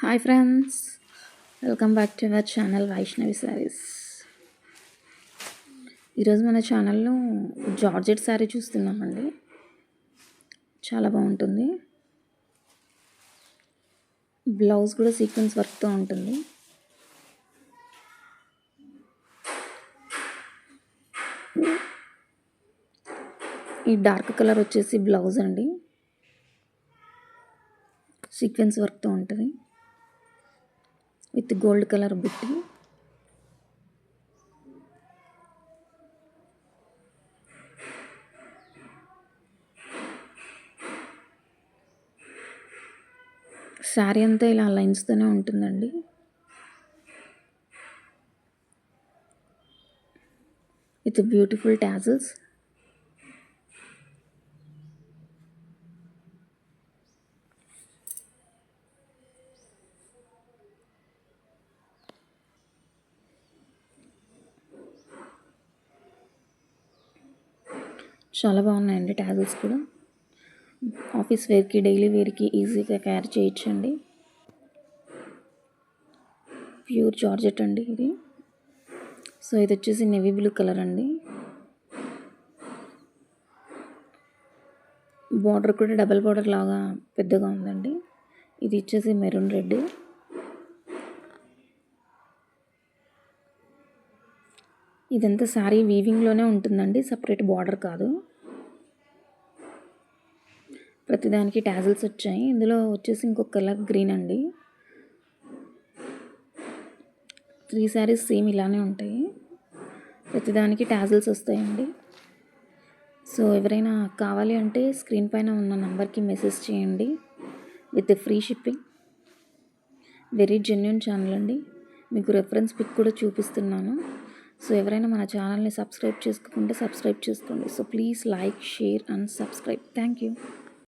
Hi friends, welcome back to our channel Vaishnavi saris. ఈరోజు మన ఛానల్లో జార్జెట్ శారీ చూస్తున్నామండి. చాలా బాగుంటుంది. బ్లౌజ్ కూడా సీక్వెన్స్ వర్క్తో ఉంటుంది. ఈ డార్క్ కలర్ వచ్చేసి బ్లౌజ్ అండి, సీక్వెన్స్ వర్క్తో ఉంటుంది విత్ గోల్డ్ కలర్ బుట్టి. శారీ అంతా ఇలా లైన్స్తోనే ఉంటుందండి. With beautiful tassels. చాలా బాగున్నాయండి టాజిల్స్ కూడా. ఆఫీస్ వేర్కి, డైలీ వేర్కి ఈజీగా క్యారీ చేయొచ్చండి. ప్యూర్ జార్జెట్ అండి ఇది. సో ఇది వచ్చేసి నేవీ బ్లూ కలర్ అండి. బార్డర్ కూడా డబల్ బార్డర్ లాగా పెద్దగా ఉందండి. ఇది వచ్చేసి మెరూన్ రెడ్. ఇదంతా శారీ వీవింగ్లోనే ఉంటుందండి, సపరేట్ బార్డర్ కాదు. ప్రతిదానికి టాజిల్స్ వచ్చాయి. ఇందులో వచ్చేసి ఇంకొక కలర్ గ్రీన్ అండి. 3 శారీస్ సేమ్ ఇలానే ఉంటాయి. ప్రతిదానికి టాజిల్స్ వస్తాయండి. సో ఎవరైనా కావాలి అంటే స్క్రీన్ పైన ఉన్న నంబర్కి మెసేజ్ చేయండి with free shipping. Very genuine channel అండి. మీకు రెఫరెన్స్ పిక్ కూడా చూపిస్తున్నాను. సో ఎవరైనా మన ఛానల్ని సబ్స్క్రైబ్ చేసుకోకుంటే సబ్స్క్రైబ్ చేసుకోండి. So please like, share and subscribe. Thank you.